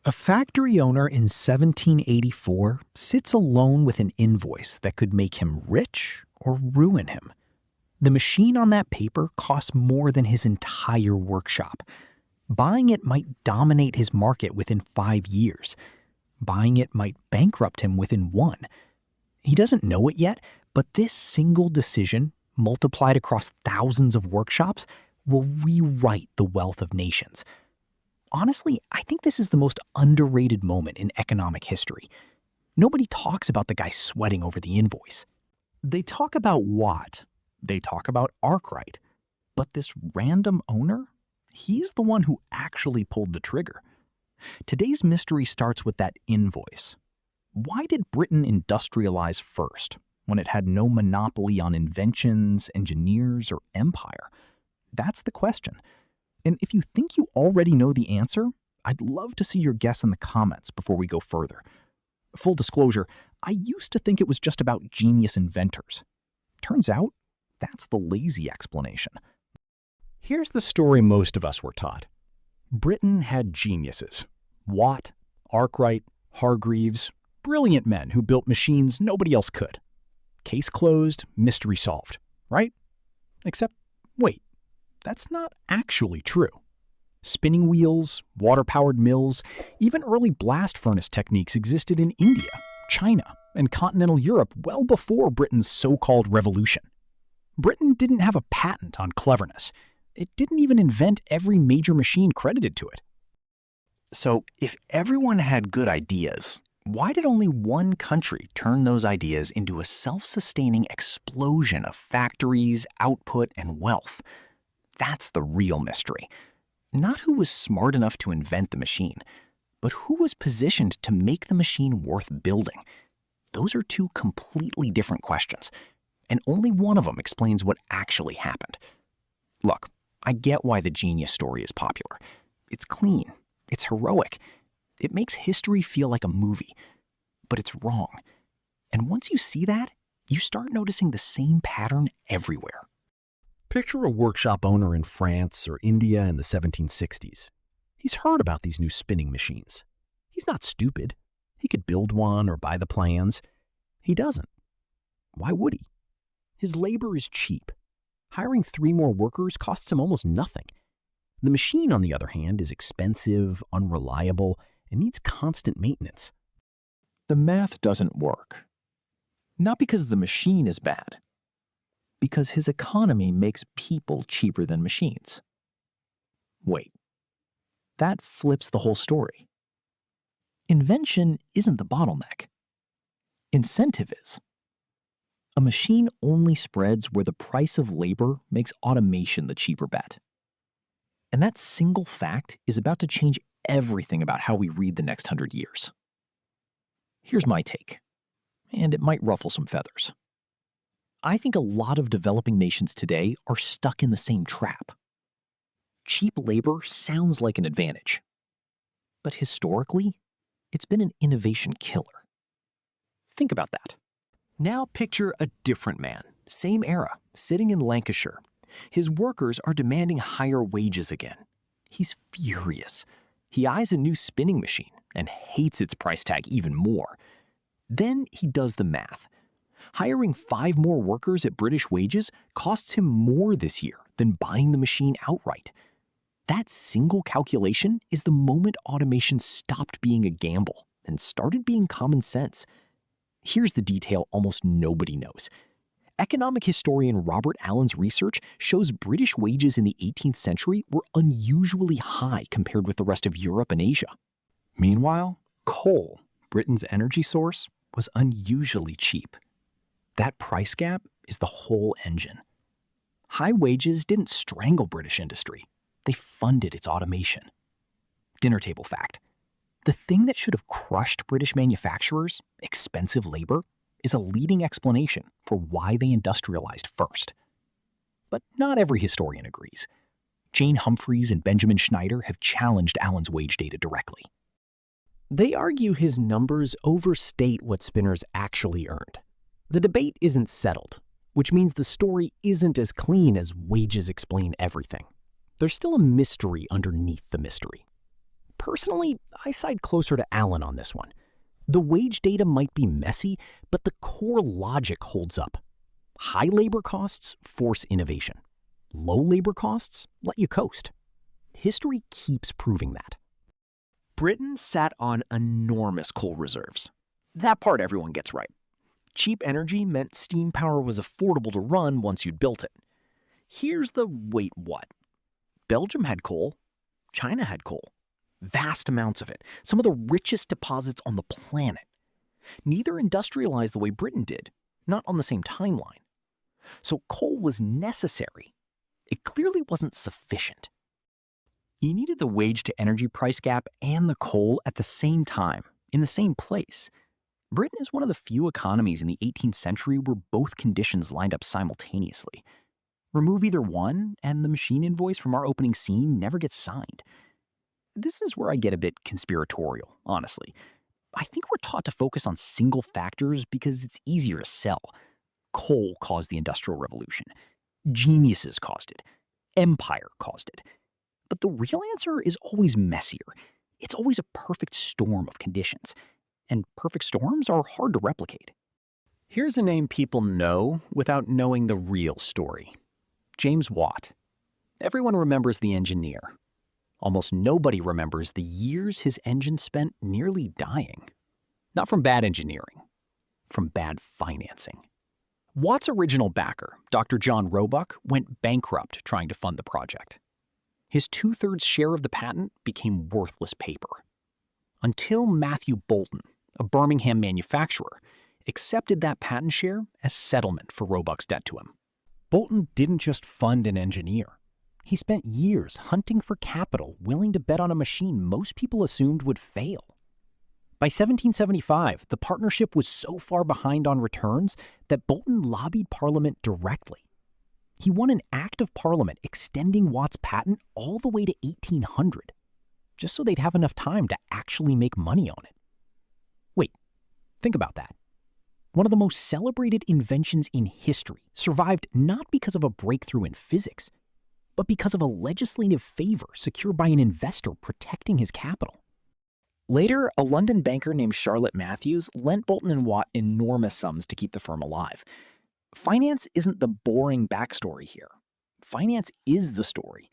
A factory owner in 1784 sits alone with an invoice that could make him rich or ruin him. The machine on that paper costs more than his entire workshop. Buying it might dominate his market within 5 years. Buying it might bankrupt him within 1. He doesn't know it yet, but this single decision, multiplied across thousands of workshops, will rewrite the wealth of nations. Honestly, I think this is the most underrated moment in economic history. Nobody talks about the guy sweating over the invoice. They talk about Watt. They talk about Arkwright. But this random owner, he's the one who actually pulled the trigger. Today's mystery starts with that invoice. Why did Britain industrialize first, when it had no monopoly on inventions, engineers, or empire? That's the question. And if you think you already know the answer, I'd love to see your guess in the comments before we go further. Full disclosure, I used to think it was just about genius inventors. Turns out, that's the lazy explanation. Here's the story most of us were taught. Britain had geniuses. Watt, Arkwright, Hargreaves, brilliant men who built machines nobody else could. Case closed, mystery solved, right? Except, wait. That's not actually true. Spinning wheels, water-powered mills, even early blast furnace techniques existed in India, China, and continental Europe well before Britain's so-called revolution. Britain didn't have a patent on cleverness. It didn't even invent every major machine credited to it. So, if everyone had good ideas, why did only one country turn those ideas into a self-sustaining explosion of factories, output, and wealth? That's the real mystery. Not who was smart enough to invent the machine, but who was positioned to make the machine worth building. Those are two completely different questions, and only one of them explains what actually happened. Look, I get why the genius story is popular. It's clean. It's heroic. It makes history feel like a movie. But it's wrong. And once you see that, you start noticing the same pattern everywhere. Picture a workshop owner in France or India in the 1760s. He's heard about these new spinning machines. He's not stupid. He could build one or buy the plans. He doesn't. Why would he? His labor is cheap. Hiring 3 more workers costs him almost nothing. The machine, on the other hand, is expensive, unreliable, and needs constant maintenance. The math doesn't work. Not because the machine is bad. Because his economy makes people cheaper than machines. Wait, that flips the whole story. Invention isn't the bottleneck. Incentive is. A machine only spreads where the price of labor makes automation the cheaper bet. And that single fact is about to change everything about how we read the next 100 years. Here's my take, and it might ruffle some feathers. I think a lot of developing nations today are stuck in the same trap. Cheap labor sounds like an advantage, but historically, it's been an innovation killer. Think about that. Now picture a different man, same era, sitting in Lancashire. His workers are demanding higher wages again. He's furious. He eyes a new spinning machine and hates its price tag even more. Then he does the math. Hiring 5 more workers at British wages costs him more this year than buying the machine outright. That single calculation is the moment automation stopped being a gamble and started being common sense. Here's the detail almost nobody knows. Economic historian Robert Allen's research shows British wages in the 18th century were unusually high compared with the rest of Europe and Asia. Meanwhile, coal, Britain's energy source, was unusually cheap. That price gap is the whole engine. High wages didn't strangle British industry. They funded its automation. Dinner table fact. The thing that should have crushed British manufacturers, expensive labor, is a leading explanation for why they industrialized first. But not every historian agrees. Jane Humphreys and Benjamin Schneider have challenged Allen's wage data directly. They argue his numbers overstate what spinners actually earned. The debate isn't settled, which means the story isn't as clean as wages explain everything. There's still a mystery underneath the mystery. Personally, I side closer to Alan on this one. The wage data might be messy, but the core logic holds up. High labor costs force innovation. Low labor costs let you coast. History keeps proving that. Britain sat on enormous coal reserves. That part everyone gets right. Cheap energy meant steam power was affordable to run once you'd built it. Here's the wait what. Belgium had coal. China had coal. Vast amounts of it, some of the richest deposits on the planet. Neither industrialized the way Britain did, not on the same timeline. So coal was necessary. It clearly wasn't sufficient. You needed the wage-to-energy price gap and the coal at the same time, in the same place. Britain is one of the few economies in the 18th century where both conditions lined up simultaneously. Remove either one, and the machine invoice from our opening scene never gets signed. This is where I get a bit conspiratorial, honestly. I think we're taught to focus on single factors because it's easier to sell. Coal caused the Industrial Revolution. Geniuses caused it. Empire caused it. But the real answer is always messier. It's always a perfect storm of conditions. And perfect storms are hard to replicate. Here's a name people know without knowing the real story. James Watt. Everyone remembers the engineer. Almost nobody remembers the years his engine spent nearly dying. Not from bad engineering, from bad financing. Watt's original backer, Dr. John Roebuck, went bankrupt trying to fund the project. His 2/3 share of the patent became worthless paper. Until Matthew Boulton, a Birmingham manufacturer, accepted that patent share as settlement for Roebuck's debt to him. Boulton didn't just fund an engineer. He spent years hunting for capital willing to bet on a machine most people assumed would fail. By 1775, the partnership was so far behind on returns that Boulton lobbied Parliament directly. He won an Act of Parliament extending Watt's patent all the way to 1800, just so they'd have enough time to actually make money on it. Wait, think about that. One of the most celebrated inventions in history survived not because of a breakthrough in physics, but because of a legislative favor secured by an investor protecting his capital. Later, a London banker named Charlotte Matthews lent Boulton and Watt enormous sums to keep the firm alive. Finance isn't the boring backstory here. Finance is the story.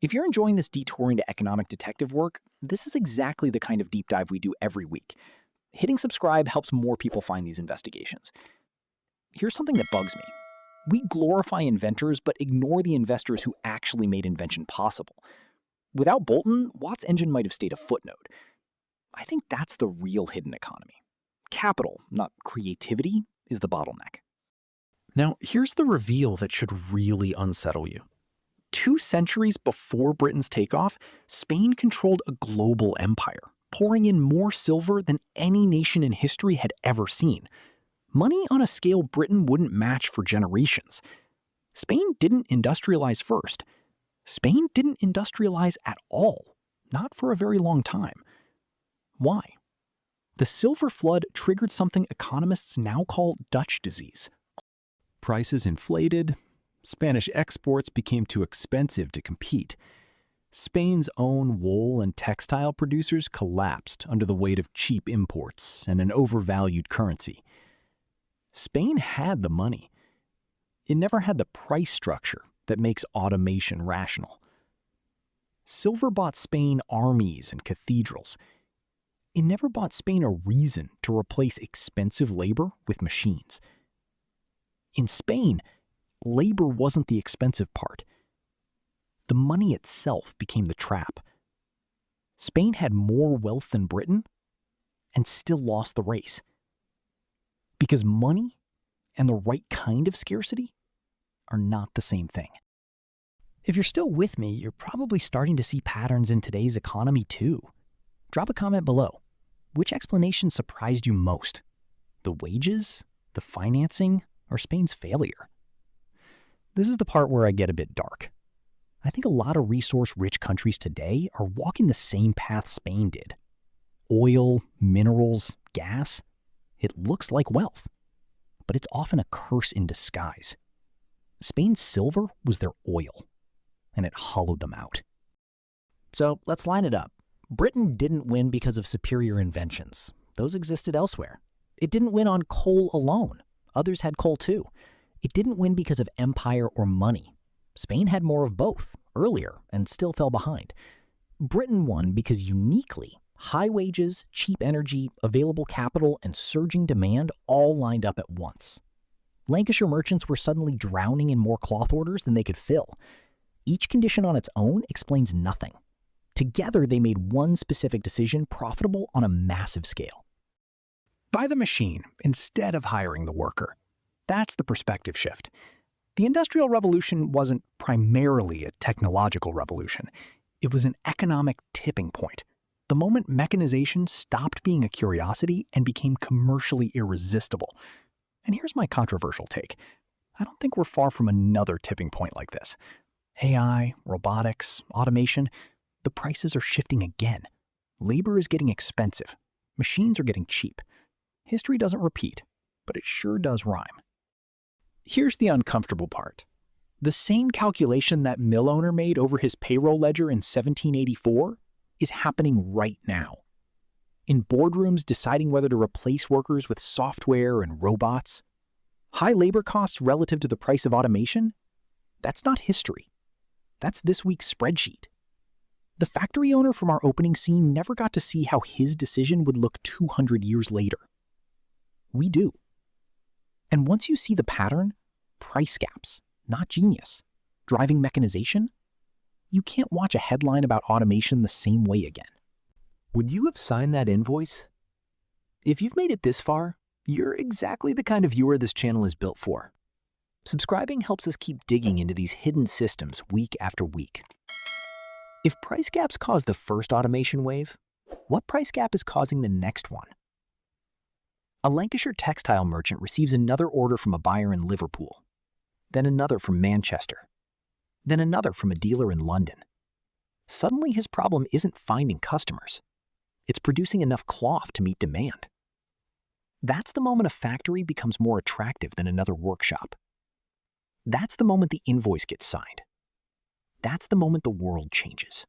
If you're enjoying this detour into economic detective work, this is exactly the kind of deep dive we do every week. Hitting subscribe helps more people find these investigations. Here's something that bugs me. We glorify inventors, but ignore the investors who actually made invention possible. Without Boulton, Watt's engine might have stayed a footnote. I think that's the real hidden economy. Capital, not creativity, is the bottleneck. Now, here's the reveal that should really unsettle you. 2 centuries before Britain's takeoff, Spain controlled a global empire, pouring in more silver than any nation in history had ever seen. Money on a scale Britain wouldn't match for generations. Spain didn't industrialize first. Spain didn't industrialize at all, not for a very long time. Why? The silver flood triggered something economists now call Dutch disease. Prices inflated, Spanish exports became too expensive to compete. Spain's own wool and textile producers collapsed under the weight of cheap imports and an overvalued currency. Spain had the money. It never had the price structure that makes automation rational. Silver bought Spain armies and cathedrals. It never bought Spain a reason to replace expensive labor with machines. In Spain, labor wasn't the expensive part. The money itself became the trap. Spain had more wealth than Britain and still lost the race. Because money and the right kind of scarcity are not the same thing. If you're still with me, you're probably starting to see patterns in today's economy too. Drop a comment below. Which explanation surprised you most? The wages, the financing, or Spain's failure? This is the part where I get a bit dark. I think a lot of resource-rich countries today are walking the same path Spain did. Oil, minerals, gas. It looks like wealth, but it's often a curse in disguise. Spain's silver was their oil, and it hollowed them out. So let's line it up. Britain didn't win because of superior inventions. Those existed elsewhere. It didn't win on coal alone. Others had coal too. It didn't win because of empire or money. Spain had more of both, earlier, and still fell behind. Britain won because uniquely, high wages, cheap energy, available capital, and surging demand all lined up at once. Lancashire merchants were suddenly drowning in more cloth orders than they could fill. Each condition on its own explains nothing. Together, they made one specific decision profitable on a massive scale. Buy the machine instead of hiring the worker. That's the perspective shift. The Industrial Revolution wasn't primarily a technological revolution. It was an economic tipping point. The moment mechanization stopped being a curiosity and became commercially irresistible. And here's my controversial take. I don't think we're far from another tipping point like this. AI, robotics, automation, the prices are shifting again. Labor is getting expensive. Machines are getting cheap. History doesn't repeat, but it sure does rhyme. Here's the uncomfortable part. The same calculation that mill owner made over his payroll ledger in 1784 is happening right now. In boardrooms deciding whether to replace workers with software and robots. High labor costs relative to the price of automation? That's not history. That's this week's spreadsheet. The factory owner from our opening scene never got to see how his decision would look 200 years later. We do. And once you see the pattern, price gaps, not genius, driving mechanization, you can't watch a headline about automation the same way again. Would you have signed that invoice? If you've made it this far, you're exactly the kind of viewer this channel is built for. Subscribing helps us keep digging into these hidden systems week after week. If price gaps caused the first automation wave, what price gap is causing the next one? A Lancashire textile merchant receives another order from a buyer in Liverpool, then another from Manchester, then another from a dealer in London. Suddenly his problem isn't finding customers. It's producing enough cloth to meet demand. That's the moment a factory becomes more attractive than another workshop. That's the moment the invoice gets signed. That's the moment the world changes.